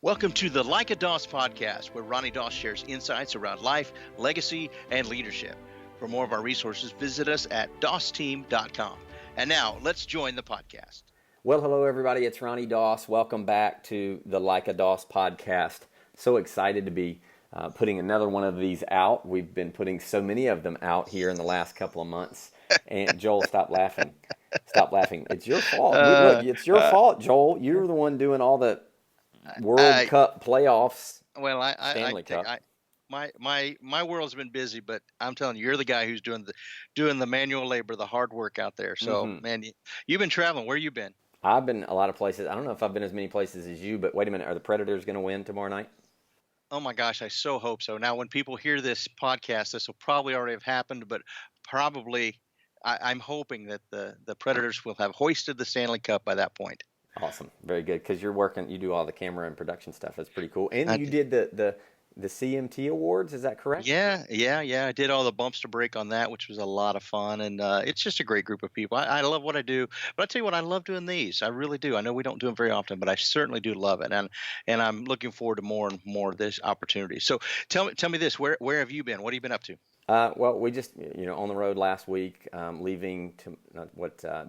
Welcome to the Like a Doss podcast, where Ronnie Doss shares insights around life, legacy, and leadership. For more of our resources, visit us at dossteam.com. And now, let's join the podcast. Well, hello, everybody. It's Ronnie Doss. Welcome back to the Like a Doss podcast. So excited to be putting another one of these out. We've been putting so many of them out here in the last couple of months. And Joel, stop laughing. Stop laughing. It's your fault. Look, it's your fault, Joel. You're the one doing all the World Cup playoffs. Well, Stanley Cup. My world's been busy, but I'm telling you, you're the guy who's doing the manual labor, the hard work out there. So, man, you've been traveling. Where you been? I've been a lot of places. I don't know if I've been as many places as you, but wait a minute. Are the Predators going to win tomorrow night? Oh my gosh, I so hope so. Now, when people hear this podcast, this will probably already have happened, but probably I'm hoping that the Predators will have hoisted the Stanley Cup by that point. Awesome. Very good. Because you do all the camera and production stuff. That's pretty cool. And you did the CMT Awards, is that correct? Yeah. I did all the bumps to break on that, which was a lot of fun. And it's just a great group of people. I love what I do. But I tell you what, I love doing these. I really do. I know we don't do them very often, but I certainly do love it. And I'm looking forward to more and more of this opportunity. So tell me this, where have you been? What have you been up to? Well, we just, on the road last week, leaving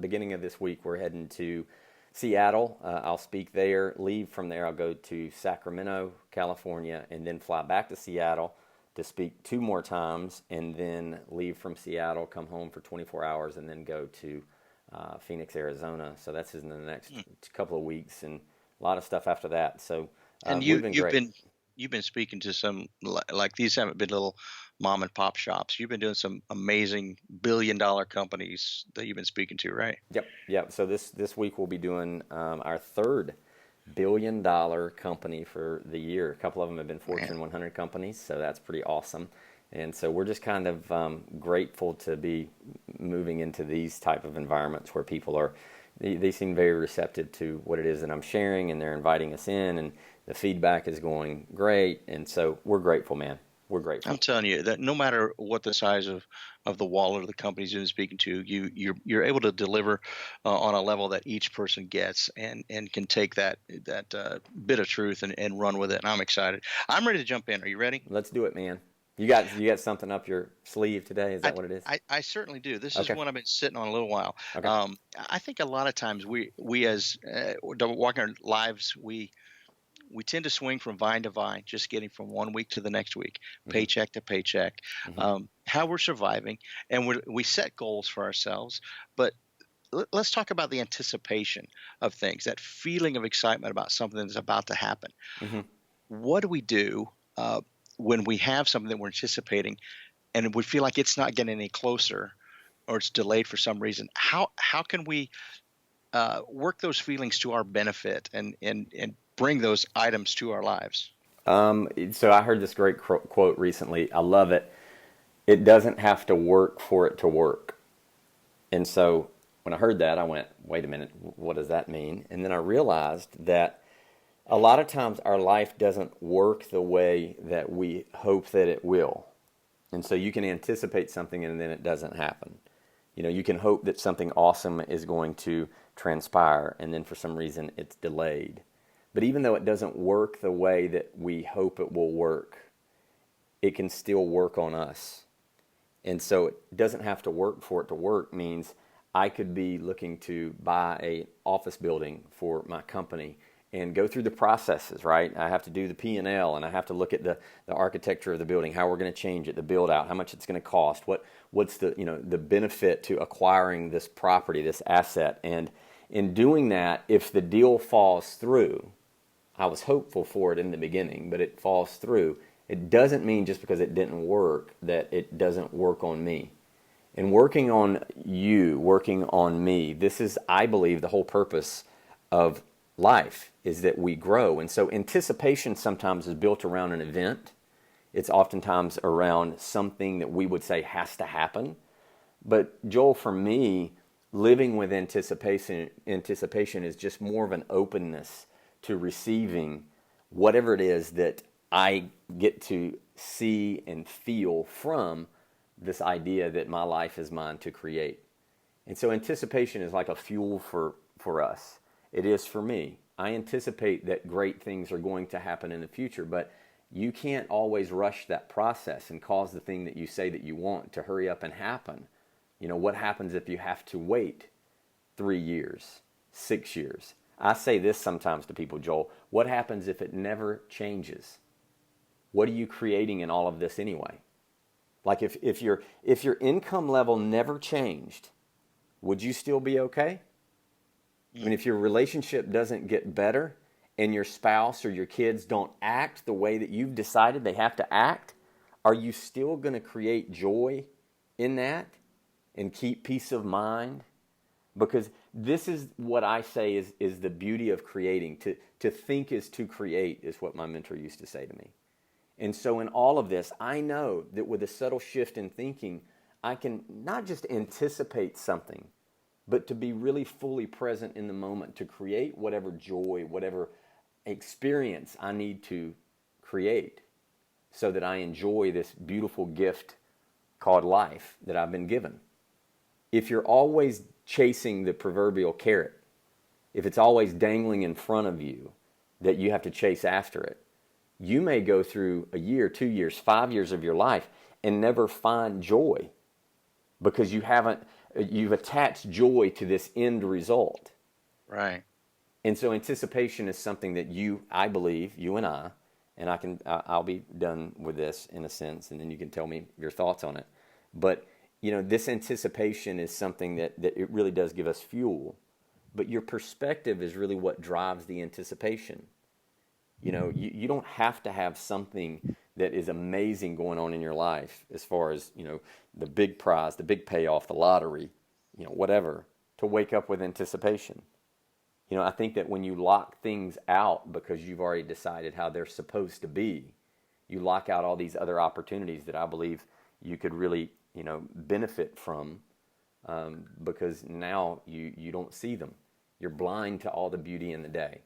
beginning of this week, we're heading to Seattle. I'll speak there, leave from there. I'll go to Sacramento, California, and then fly back to Seattle to speak 2 more times, and then leave from Seattle, come home for 24 hours, and then go to Phoenix, Arizona. So that's in the next couple of weeks, and a lot of stuff after that. So you've been speaking to some, like, these haven't been little mom and pop shops. You've been doing some amazing billion-dollar companies that you've been speaking to, right? Yep. So this week we'll be doing our 3rd billion-dollar company for the year. A couple of them have been Fortune 100 companies, so that's pretty awesome. And so we're just kind of grateful to be moving into these type of environments where people they seem very receptive to what it is that I'm sharing, and they're inviting us in, and the feedback is going great. And so we're grateful, man. We're grateful. I'm telling you that no matter what the size of the wallet or the companies you're speaking to, you're able to deliver on a level that each person gets, and can take that bit of truth and run with it. And I'm excited. I'm ready to jump in. Are you ready? Let's do it, man. You got something up your sleeve today? Is that what it is? I certainly do. This is one I've been sitting on a little while. Okay. I think a lot of times we as walking our lives, we tend to swing from vine to vine, just getting from one week to the next week, paycheck to paycheck, how we're surviving, and we set goals for ourselves. But let's talk about the anticipation of things, that feeling of excitement about something that's about to happen. What do we do when we have something that we're anticipating and we feel like it's not getting any closer, or it's delayed for some reason? How can we work those feelings to our benefit and bring those items to our lives? So I heard this great quote recently. I love it. It doesn't have to work for it to work. And so when I heard that, I went, wait a minute, what does that mean? And then I realized that a lot of times our life doesn't work the way that we hope that it will. And so you can anticipate something and then it doesn't happen. You can hope that something awesome is going to transpire, and then for some reason it's delayed. But even though it doesn't work the way that we hope it will work, it can still work on us. And so it doesn't have to work for it to work means I could be looking to buy an office building for my company and go through the processes, right? I have to do the P&L, and I have to look at the architecture of the building, how we're going to change it, the build out, how much it's going to cost, what's the the benefit to acquiring this property, this asset. And in doing that, if the deal falls through, I was hopeful for it in the beginning, but it falls through, it doesn't mean just because it didn't work that it doesn't work on me. And working on you, working on me, this is, I believe, the whole purpose of life, is that we grow. And so anticipation sometimes is built around an event. It's oftentimes around something that we would say has to happen. But Joel, for me, living with anticipation is just more of an openness to receiving whatever it is that I get to see and feel from this idea that my life is mine to create. And so anticipation is like a fuel for us. It is for me. I anticipate that great things are going to happen in the future, but you can't always rush that process and cause the thing that you say that you want to hurry up and happen. What happens if you have to wait 3 years, 6 years? I say this sometimes to people, Joel. What happens if it never changes? What are you creating in all of this anyway? Like if your income level never changed, would you still be okay? I mean, if your relationship doesn't get better and your spouse or your kids don't act the way that you've decided they have to act, are you still going to create joy in that and keep peace of mind? Because this is what I say is the beauty of creating. To think is to create, is what my mentor used to say to me. And so in all of this, I know that with a subtle shift in thinking, I can not just anticipate something, but to be really fully present in the moment, to create whatever joy, whatever experience I need to create so that I enjoy this beautiful gift called life that I've been given. If you're always chasing the proverbial carrot, if it's always dangling in front of you that you have to chase after it, you may go through a year, 2 years, 5 years of your life and never find joy because you've attached joy to this end result. Right. And so anticipation is something that I believe, you and I'll be done with this in a sense, and then you can tell me your thoughts on it. But, this anticipation is something that it really does give us fuel. But your perspective is really what drives the anticipation. You don't have to have something that is amazing going on in your life as far as, the big prize, the big payoff, the lottery, whatever, to wake up with anticipation. I think that when you lock things out because you've already decided how they're supposed to be, you lock out all these other opportunities that I believe you could really, benefit from because now you don't see them. You're blind to all the beauty in the day.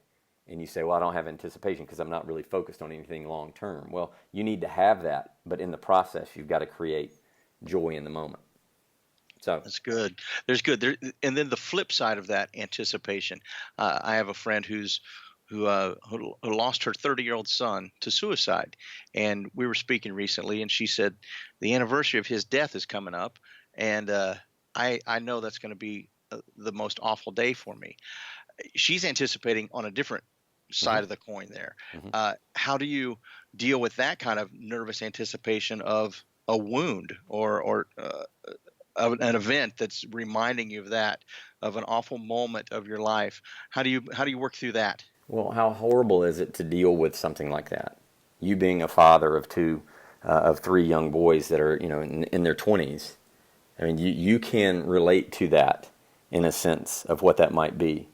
And you say, well, I don't have anticipation because I'm not really focused on anything long term. Well, you need to have that, but in the process, you've got to create joy in the moment. So that's good. And then the flip side of that anticipation. I have a friend who lost her 30-year-old son to suicide, and we were speaking recently, and she said the anniversary of his death is coming up, and I know that's going to be the most awful day for me. She's anticipating on a different side of the coin there. How do you deal with that kind of nervous anticipation of a wound or of an event that's reminding you of an awful moment of your life? How do you work through that? Well, how horrible is it to deal with something like that? You being a father of three young boys that are in their 20s. I mean, you can relate to that in a sense of what that might be.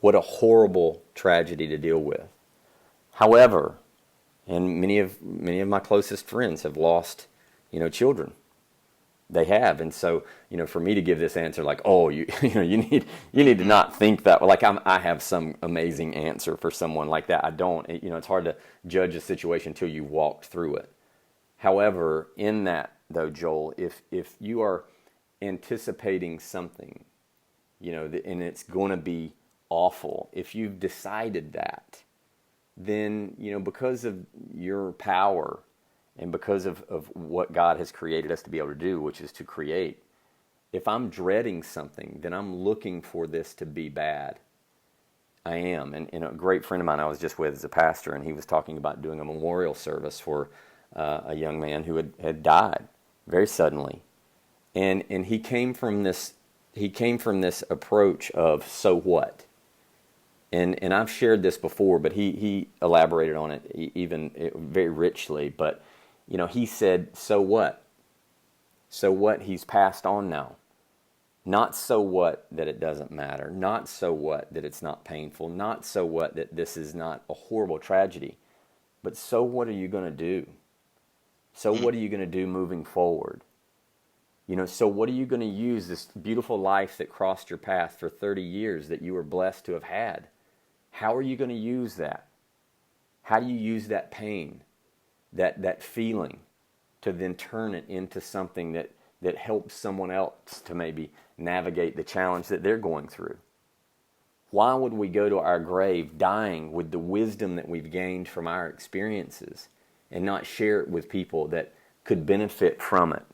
What a horrible tragedy to deal with. However, and many of my closest friends have lost, children. They have, and so for me to give this answer like, oh, you need to not think that like I have some amazing answer for someone like that. I don't. It's hard to judge a situation until you walked through it. However, in that though, Joel, if you are anticipating something, and it's going to be awful, if you've decided that, then because of your power and because of what God has created us to be able to do, which is to create, if I'm dreading something, then I'm looking for this to be bad. I am. And a great friend of mine I was just with as a pastor, and he was talking about doing a memorial service for a young man who had died very suddenly. And he came from this approach of, so what? And I've shared this before, but he elaborated on it even very richly. But he said, so what? So what? He's passed on now. Not so what that it doesn't matter. Not so what that it's not painful. Not so what that this is not a horrible tragedy. But so what are you going to do? So what are you going to do moving forward? So what are you going to use this beautiful life that crossed your path for 30 years that you were blessed to have had? How are you going to use that? How do you use that pain, that feeling, to then turn it into something that helps someone else to maybe navigate the challenge that they're going through? why would we go to our grave dying with the wisdom that we've gained from our experiences and not share it with people that could benefit from it?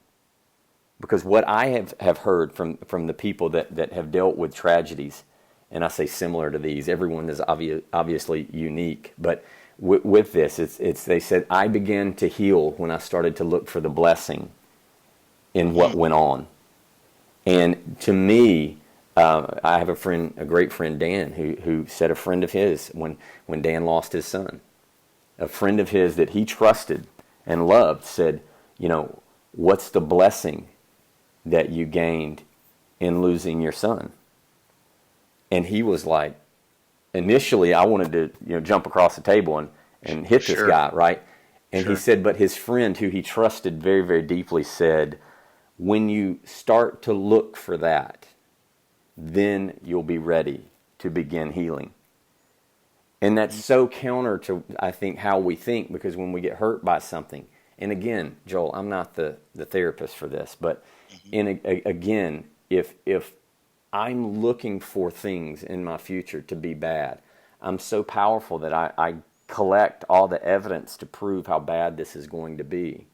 Because what I have heard from the people that have dealt with tragedies, and I say similar to these, everyone is obviously unique, but with this, it's they said, I began to heal when I started to look for the blessing in what went on. And to me, I have a great friend, Dan, who said a friend of his, when Dan lost his son, a friend of his that he trusted and loved said, what's the blessing that you gained in losing your son? And he was like, initially I wanted to jump across the table and hit this guy, right? And he said, but his friend, who he trusted very, very deeply, said, when you start to look for that, then you'll be ready to begin healing. And that's so counter to, I think, how we think, because when we get hurt by something, and again, Joel, I'm not the therapist for this, but again, if I'm looking for things in my future to be bad, I'm so powerful that I collect all the evidence to prove how bad this is going to be.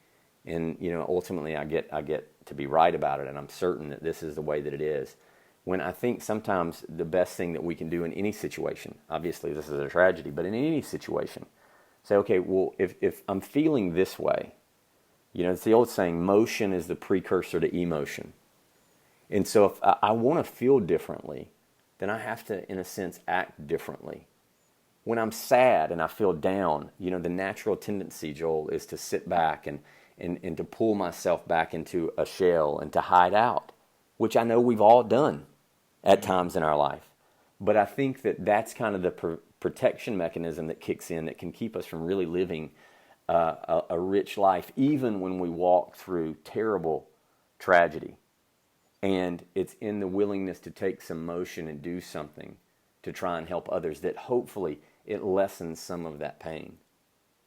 And, ultimately I get to be right about it, and I'm certain that this is the way that it is. When I think sometimes the best thing that we can do in any situation, obviously this is a tragedy, but in any situation, say, okay, well, if I'm feeling this way, it's the old saying, motion is the precursor to emotion. And so if I want to feel differently, then I have to, in a sense, act differently. When I'm sad and I feel down, the natural tendency, Joel, is to sit back and to pull myself back into a shell and to hide out, which I know we've all done at times in our life. But I think that's kind of the protection mechanism that kicks in that can keep us from really living a rich life, even when we walk through terrible tragedy. And it's in the willingness to take some motion and do something to try and help others that hopefully it lessens some of that pain.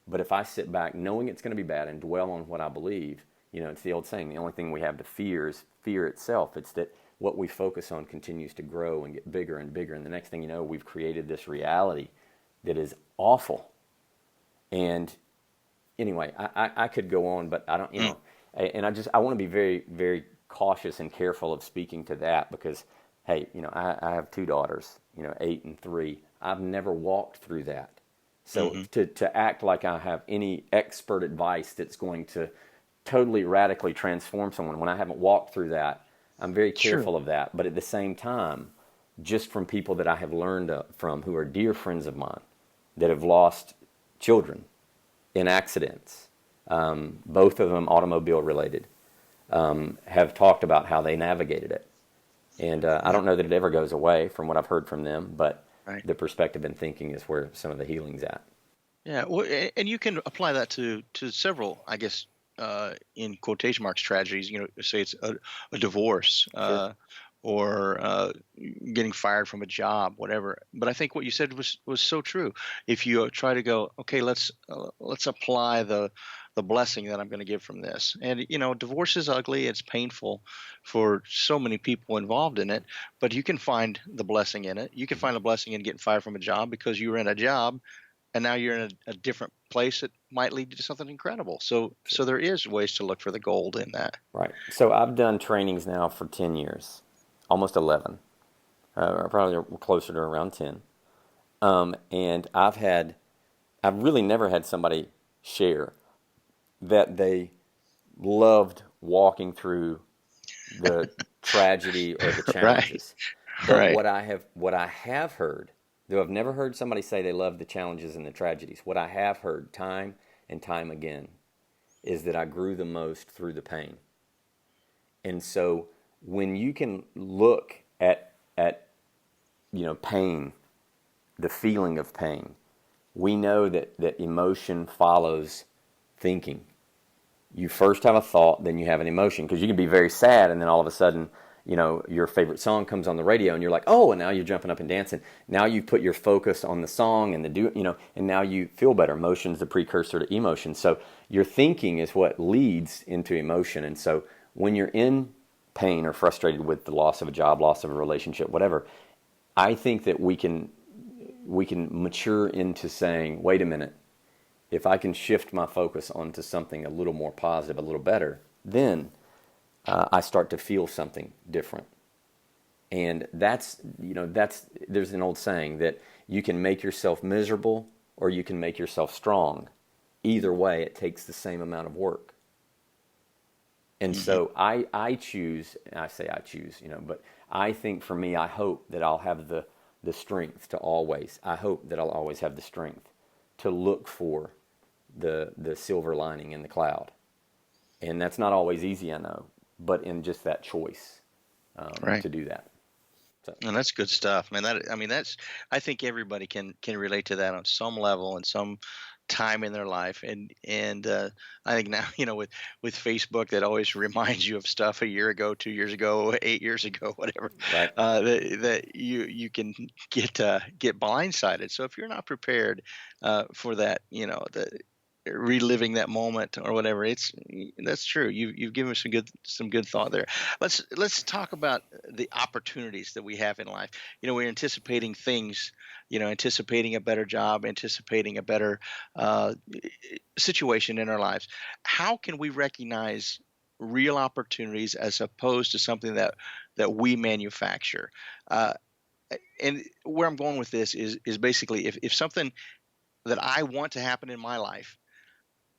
But if I sit back knowing it's going to be bad and dwell on what I believe, it's the old saying, the only thing we have to fear is fear itself. It's that what we focus on continues to grow and get bigger and bigger. And the next thing you know, we've created this reality that is awful. And anyway, I could go on, but I don't, and I want to be very, very cautious and careful of speaking to that because, hey, I have two daughters, 8 and 3. I've never walked through that. So to act like I have any expert advice that's going to totally radically transform someone when I haven't walked through that, I'm very careful of that. But at the same time, just from people that I have learned from who are dear friends of mine that have lost children in accidents, both of them automobile related, have talked about how they navigated it. And I don't know that it ever goes away from what I've heard from them, but the perspective and thinking is where some of the healing's at. Yeah, well, and you can apply that to several, I guess, in quotation marks, tragedies. Say it's a divorce, or getting fired from a job, whatever. But I think what you said was so true. If you try to go, okay, let's apply the blessing that I'm going to give from this. And divorce is ugly. It's painful for so many people involved in it. But you can find the blessing in it. You can find a blessing in getting fired from a job because you were in a job, and now you're in a different place that might lead to something incredible. So there is ways to look for the gold in that. Right. So I've done trainings now for 10 years, almost 11, probably closer to around 10. And I've really never had somebody share that they loved walking through the tragedy or the challenges. But what I have heard, though I've never heard somebody say they love the challenges and the tragedies, what I have heard time and time again is that I grew the most through the pain. And so when you can look at pain, the feeling of pain, we know that emotion follows thinking. You first have a thought, then you have an emotion, because you can be very sad, and then all of a sudden, your favorite song comes on the radio, and you're like, oh, and now you're jumping up and dancing. Now you put your focus on the song and and now you feel better. Emotion's the precursor to emotion. So your thinking is what leads into emotion. And so when you're in pain or frustrated with the loss of a job, loss of a relationship, whatever, I think that we can mature into saying, wait a minute, if I can shift my focus onto something a little more positive, a little better, then I start to feel something different. And there's an old saying that you can make yourself miserable or you can make yourself strong. Either way, it takes the same amount of work. And so I choose, and I say I choose, but I think for me, I hope that I'll have the strength I hope that I'll always have the strength to look for the silver lining in the cloud. And that's not always easy, I know, but in just that choice Right. to do that. So. And that's good stuff, man. I think everybody can relate to that on some level and some time in their life. And I think now, with Facebook, that always reminds you of stuff a year ago, 2 years ago, 8 years ago, whatever, Right. that you can get blindsided. So if you're not prepared for that, reliving that moment or whatever, that's true. You've given some good thought there. Let's talk about the opportunities that we have in life. We're anticipating things, anticipating a better job, anticipating a better situation in our lives. How can we recognize real opportunities as opposed to something that we manufacture? And where I'm going with this is basically, if something that I want to happen in my life,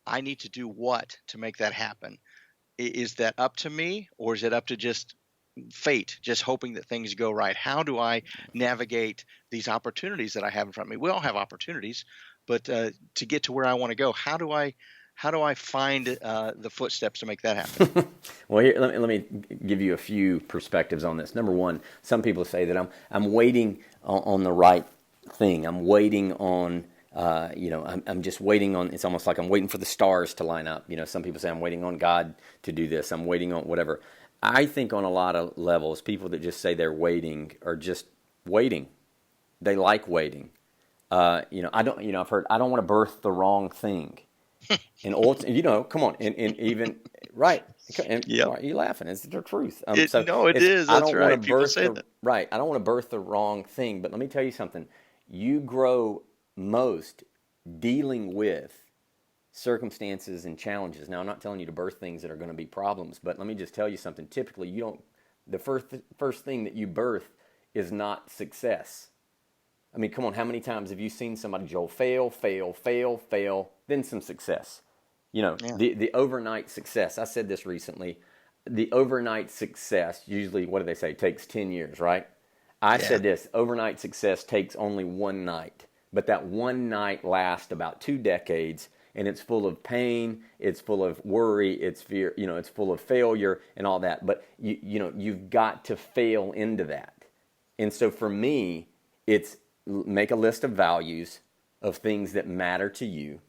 I need to do what to make that happen? Is that up to me, or is it up to just fate, just hoping that things go right? How do I navigate these opportunities that I have in front of me? We all have opportunities, but to get to where I want to go, how do I find the footsteps to make that happen? Well, here, let me give you a few perspectives on this. Number one, some people say that I'm waiting on the right thing. I'm waiting on I'm just waiting on. It's almost like I'm waiting for the stars to line up. Some people say I'm waiting on God to do this. I'm waiting on whatever. I think on a lot of levels, people that just say they're waiting are just waiting. They like waiting. I don't. I've heard I don't want to birth the wrong thing. And come on, and even right. And Yep. why are you laughing? It's the truth. No, it is. I That's don't want to right. People birth say that. right. I don't want to birth the wrong thing. But let me tell you something. You grow most dealing with circumstances and challenges. Now, I'm not telling you to birth things that are going to be problems, but let me just tell you something. Typically, you don't. The first thing that you birth is not success. I mean, come on, how many times have you seen somebody, Joel, fail, then some success? Yeah. The overnight success. I said this recently. The overnight success, usually, what do they say, takes 10 years, right? I said this, overnight success takes only one night. But that one night lasts about 2 decades, and it's full of pain, it's full of worry, it's fear, it's full of failure and all that. But you've got to fail into that. And so for me, it's make a list of values of things that matter to you,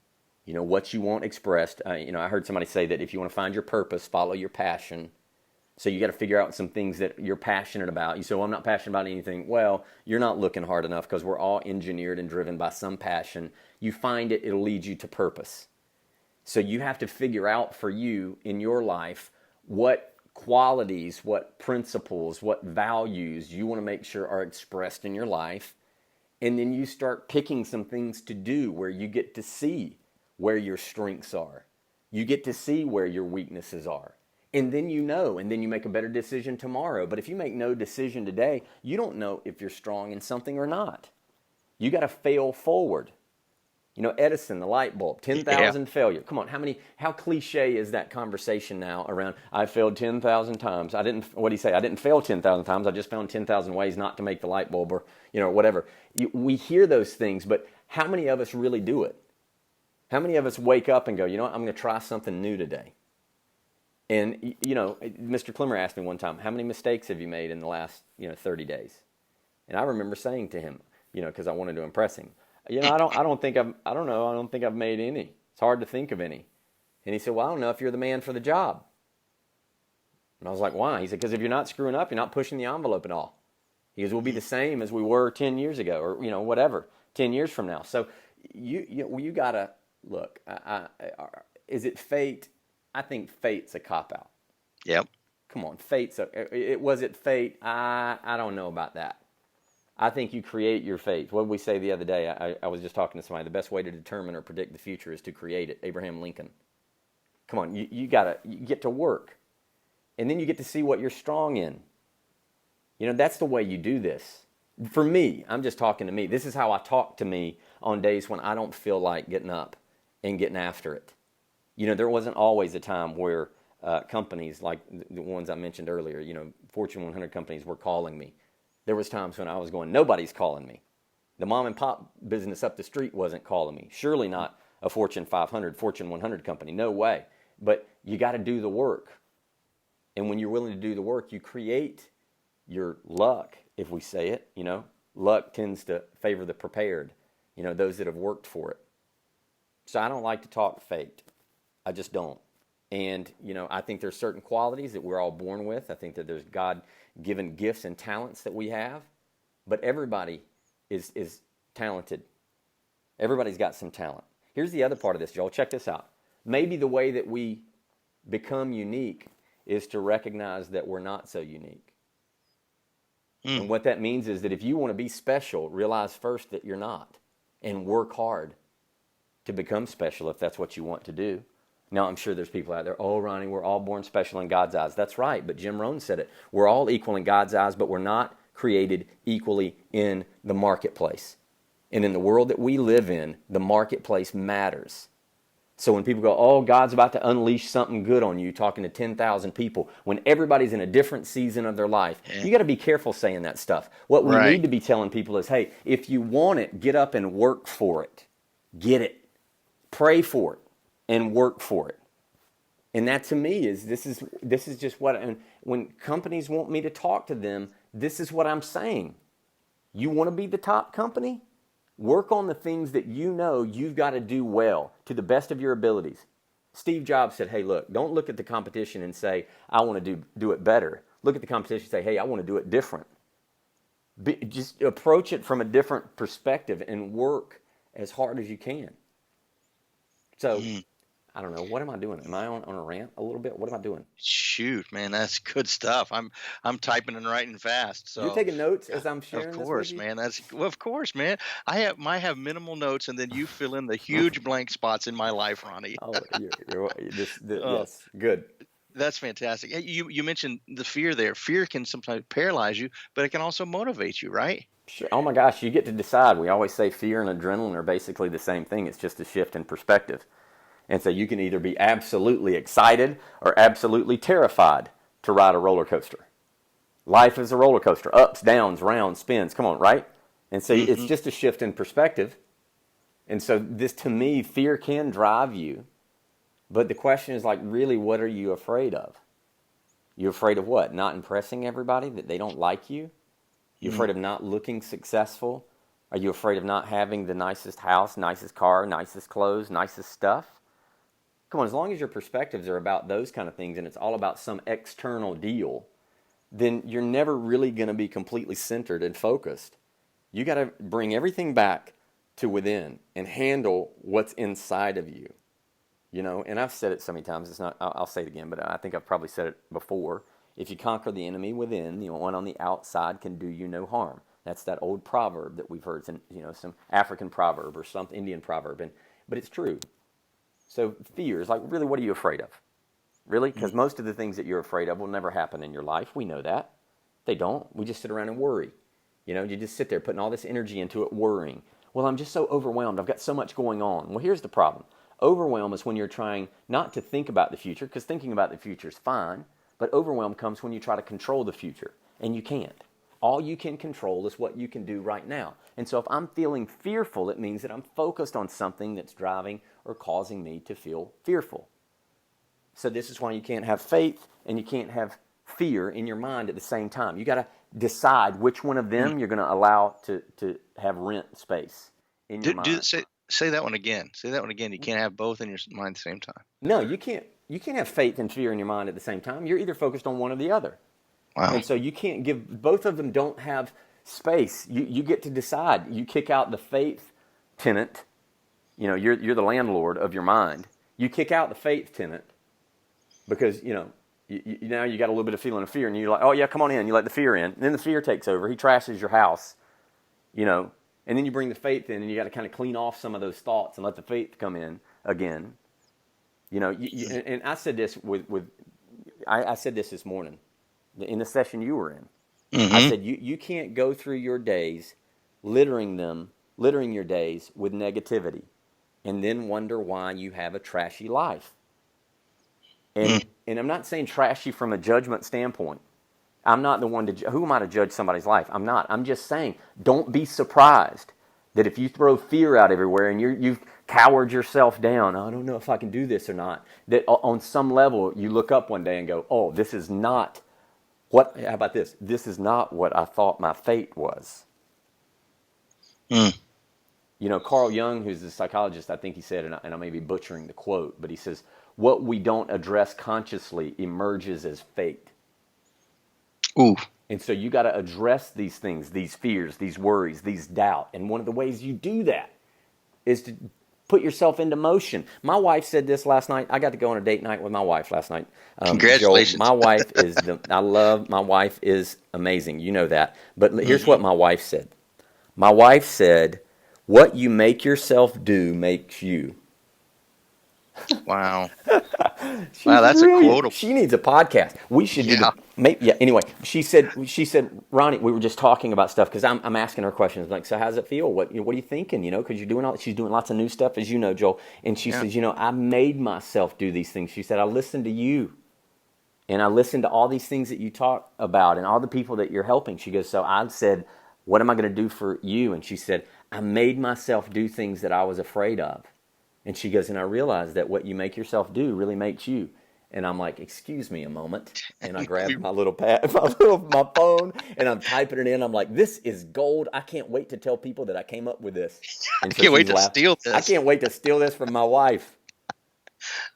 what you want expressed. I heard somebody say that if you want to find your purpose, follow your passion. So you got to figure out some things that you're passionate about. You say, well, I'm not passionate about anything. Well, you're not looking hard enough, because we're all engineered and driven by some passion. You find it, it'll lead you to purpose. So you have to figure out for you in your life what qualities, what principles, what values you want to make sure are expressed in your life. And then you start picking some things to do where you get to see where your strengths are. You get to see where your weaknesses are. And then and then you make a better decision tomorrow. But if you make no decision today, you don't know if you're strong in something or not. You got to fail forward. Edison, the light bulb, 10,000 failure. Come on, how cliche is that conversation now around, I failed 10,000 times. What'd he say? I didn't fail 10,000 times. I just found 10,000 ways not to make the light bulb, or, whatever. We hear those things, but how many of us really do it? How many of us wake up and go, I'm going to try something new today? And, Mr. Clemmer asked me one time, how many mistakes have you made in the last, 30 days? And I remember saying to him, because I wanted to impress him, I don't think I've made any. It's hard to think of any. And he said, well, I don't know if you're the man for the job. And I was like, why? He said, because if you're not screwing up, you're not pushing the envelope at all. He goes, we'll be the same as we were 10 years ago, or, whatever, 10 years from now. So you got to look, is it fate? I think fate's a cop-out. Yep. Come on, was it fate? I don't know about that. I think you create your fate. What did we say the other day? I was just talking to somebody. The best way to determine or predict the future is to create it. Abraham Lincoln. Come on, you get to work. And then you get to see what you're strong in. That's the way you do this. For me, I'm just talking to me. This is how I talk to me on days when I don't feel like getting up and getting after it. There wasn't always a time where companies like the ones I mentioned earlier, Fortune 100 companies were calling me. There was times when I was going, nobody's calling me. The mom and pop business up the street wasn't calling me. Surely not a Fortune 500, Fortune 100 company. No way. But you got to do the work. And when you're willing to do the work, you create your luck, if we say it. Luck tends to favor the prepared, those that have worked for it. So I don't like to talk fate. I just don't. And, I think there's certain qualities that we're all born with. I think that there's God-given gifts and talents that we have. But everybody is talented. Everybody's got some talent. Here's the other part of this, Joel. Check this out. Maybe the way that we become unique is to recognize that we're not so unique. And what that means is that if you want to be special, realize first that you're not. And work hard to become special if that's what you want to do. Now, I'm sure there's people out there, oh, Ronnie, we're all born special in God's eyes. That's right, but Jim Rohn said it. We're all equal in God's eyes, but we're not created equally in the marketplace. And in the world that we live in, the marketplace matters. So when people go, oh, God's about to unleash something good on you, talking to 10,000 people, when everybody's in a different season of their life, you got to be careful saying that stuff. What we need to be telling people is, hey, if you want it, get up and work for it. Get it. Pray for it and work for it. And that to me is, this is just what, and when companies want me to talk to them, this is what I'm saying. You want to be the top company? Work on the things that you've got to do well to the best of your abilities. Steve Jobs said, hey, look, don't look at the competition and say, I want to do it better. Look at the competition and say, hey, I want to do it different. Just approach it from a different perspective and work as hard as you can. So, I don't know. What am I doing? Am I on a rant a little bit? What am I doing? Shoot, man, that's good stuff. I'm typing and writing fast. So you're taking notes as I'm sharing this with you? Man. Of course, man. I have minimal notes, and then you fill in the huge blank spots in my life, Ronnie. Oh, yes, good. That's fantastic. You mentioned the fear there. Fear can sometimes paralyze you, but it can also motivate you, right? Sure. Oh my gosh, you get to decide. We always say fear and adrenaline are basically the same thing. It's just a shift in perspective. And so you can either be absolutely excited or absolutely terrified to ride a roller coaster. Life is a roller coaster. Ups, downs, rounds, spins. Come on, right? And so it's just a shift in perspective. And so this, to me, fear can drive you. But the question is, like, really, what are you afraid of? You afraid of what? Not impressing everybody? That they don't like you? You afraid of not looking successful? Are you afraid of not having the nicest house, nicest car, nicest clothes, nicest stuff? Come on, as long as your perspectives are about those kind of things and it's all about some external deal, then you're never really going to be completely centered and focused. You got to bring everything back to within and handle what's inside of you. And I've said it so many times, I'll say it again, but I think I've probably said it before. If you conquer the enemy within, the one on the outside can do you no harm. That's that old proverb that we've heard, some African proverb or some Indian proverb, but it's true. So fear is like, really, what are you afraid of? Really? Because most of the things that you're afraid of will never happen in your life. We know that. They don't. We just sit around and worry. You just sit there putting all this energy into it, worrying. Well, I'm just so overwhelmed. I've got so much going on. Well, here's the problem. Overwhelm is when you're trying not to think about the future, because thinking about the future is fine, but overwhelm comes when you try to control the future, and you can't. All you can control is what you can do right now. And so if I'm feeling fearful, it means that I'm focused on something that's driving or causing me to feel fearful. So this is why you can't have faith and you can't have fear in your mind at the same time. You got to decide which one of them you're going to allow to have rent space in your mind. Say that one again. Say that one again. You can't have both in your mind at the same time. No, you can't. You can't have faith and fear in your mind at the same time. You're either focused on one or the other. Wow. And so you can't give, both of them don't have space. You get to decide. You kick out the faith tenant. You're the landlord of your mind. You kick out the faith tenant because, now you got a little bit of feeling of fear and you're like, oh yeah, come on in. You let the fear in. And then the fear takes over. He trashes your house you know, and then you bring the faith in, and you got to kind of clean off some of those thoughts and let the faith come in again. You know, and I said this I said this morning in the session you were in. I said you can't go through your days littering your days with negativity, and then wonder why you have a trashy life. And I'm not saying trashy from a judgment standpoint. I'm not the one to, who am I to judge somebody's life? I'm not. I'm just saying, don't be surprised that if you throw fear out everywhere and you've cowered yourself down, I don't know if I can do this or not, that on some level you look up one day and go, oh, this is not what, how about this? This is not what I thought my fate was. You know, Carl Jung, who's a psychologist, I think he said, and I may be butchering the quote, but he says, what we don't address consciously emerges as fate. Ooh. And so you got to address these things, these fears, these worries, these doubt. And one of the ways you do that is to put yourself into motion. My wife said this last night. I got to go on a date night with my wife last night. Congratulations. Joel, my wife is my wife is amazing. You know that. But here's what my wife said. My wife said, what you make yourself do makes you. Wow. Wow, that's brilliant. a quotable. She needs a podcast. We should do anyway, she said, Ronnie, we were just talking about stuff because I'm asking her questions like, so how's it feel? What are you thinking? You know, because she's doing lots of new stuff, as you know, Joel. And she says, you know, I made myself do these things. She said, I listened to you. And I listened to all these things that you talk about and all the people that you're helping. She goes, so I said, what am I going to do for you? And she said, I made myself do things that I was afraid of. And she goes, and I realized that what you make yourself do really makes you. And I'm like, excuse me a moment. And I grabbed my little pad, my phone, and I'm typing it in. I'm like, this is gold. I can't wait to tell people that I came up with this. And I can't wait to steal this. I can't wait to steal this from my wife.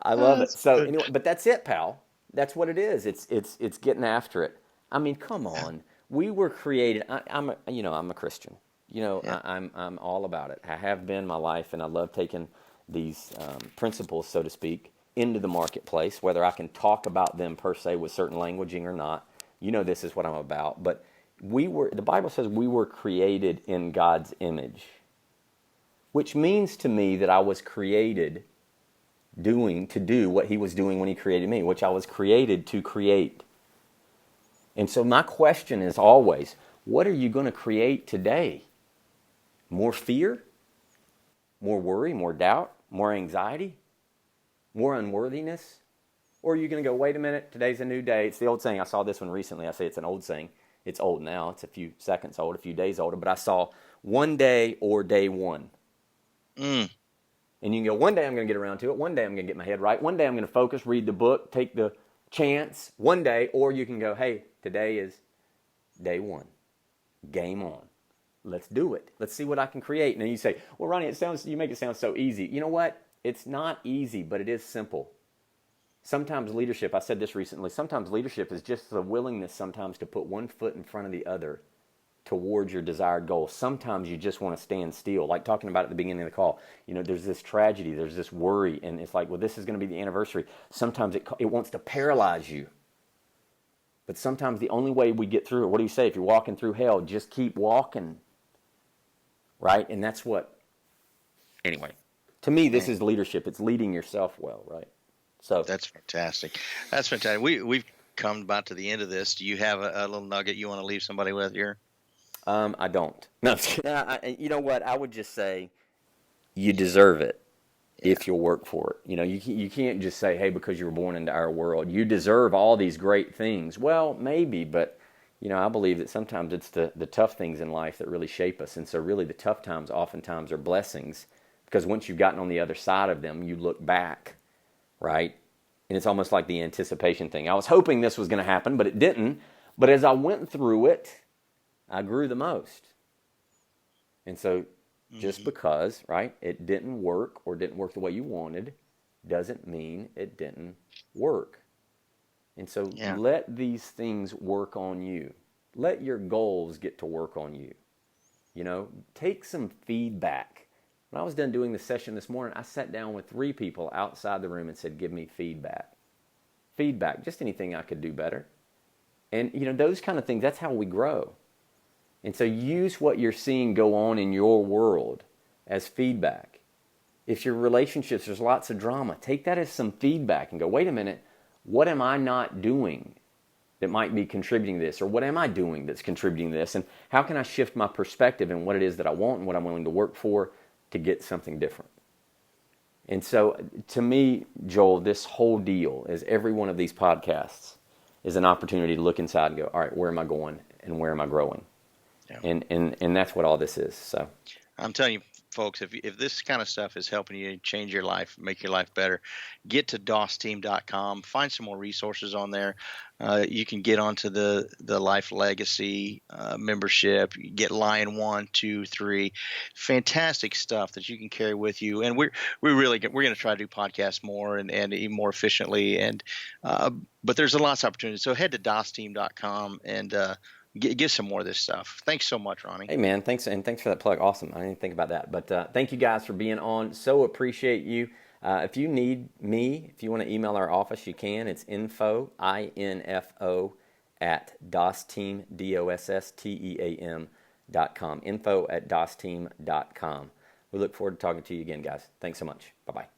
I love it. So anyway, but that's it, pal. That's what it is. It's getting after it. I mean, come on. We were created. I'm a Christian. You know, I'm all about it. I have been my life, and I love taking these principles, so to speak, into the marketplace, whether I can talk about them per se with certain languaging or not. You know, this is what I'm about. But the Bible says we were created in God's image, which means to me that I was created to do what he was doing when he created me, which I was created to create. And so my question is always, what are you going to create today? More fear? More worry? More doubt? More anxiety? More unworthiness? Or are you going to go, wait a minute, today's a new day. It's the old saying. I saw this one recently. I say it's an old saying. It's old now. It's a few seconds old, a few days older. But I saw one day or day one. And you can go, one day I'm going to get around to it. One day I'm going to get my head right. One day I'm going to focus, read the book, take the chance. One day. Or you can go, hey, today is day one. Game on. Let's do it. Let's see what I can create. And then you say, well, Ronnie, you make it sound so easy. You know what? It's not easy, but it is simple. Sometimes leadership, I said this recently, sometimes leadership is just the willingness sometimes to put one foot in front of the other towards your desired goal. Sometimes you just want to stand still, like talking about at the beginning of the call. You know, there's this tragedy, there's this worry, and it's like, well, this is going to be the anniversary. Sometimes it wants to paralyze you. But sometimes the only way we get through it, what do you say? If you're walking through hell, just keep walking. Right? And that's what, anyway, to me, this is leadership. It's leading yourself well, right? So that's fantastic. That's fantastic. We've come about to the end of this. Do you have a little nugget you want to leave somebody with here? I don't. No, you know what? I would just say you deserve it if you'll work for it. You know, you can't just say, hey, because you were born into our world, you deserve all these great things. Well, maybe, but you know, I believe that sometimes it's the tough things in life that really shape us. And so really the tough times oftentimes are blessings, because once you've gotten on the other side of them, you look back, right? And it's almost like the anticipation thing. I was hoping this was going to happen, but it didn't. But as I went through it, I grew the most. And so just because, right, it didn't work or didn't work the way you wanted doesn't mean it didn't work. And so let these things work on you. Let your goals get to work on you. You know, take some feedback. When I was done doing the session this morning, I sat down with 3 people outside the room and said, give me feedback. Feedback, just anything I could do better. And, you know, those kind of things, that's how we grow. And so use what you're seeing go on in your world as feedback. If your relationships, there's lots of drama, take that as some feedback and go, wait a minute, what am I not doing that might be contributing to this? Or what am I doing that's contributing to this? And how can I shift my perspective and what it is that I want and what I'm willing to work for to get something different? And so to me, Joel, this whole deal is every one of these podcasts is an opportunity to look inside and go, all right, where am I going and where am I growing? Yeah. And that's what all this is. So I'm telling you, folks, if this kind of stuff is helping you change your life, make your life better, get to dosteam.com, find some more resources on there. You can get onto the Life Legacy membership. You get Lion 1, 2, 3, fantastic stuff that you can carry with you. And we're going to try to do podcasts more and even more efficiently. And but there's lots of opportunities. So head to dosteam.com and get some more of this stuff. Thanks so much, Ronnie. Hey, man. Thanks for that plug. Awesome. I didn't think about that. But thank you guys for being on. So appreciate you. If you need me, if you want to email our office, you can. It's info, I-N-F-O, at dosteam, DOSSTEAM.com. Info at dosteam.com. We look forward to talking to you again, guys. Thanks so much. Bye-bye.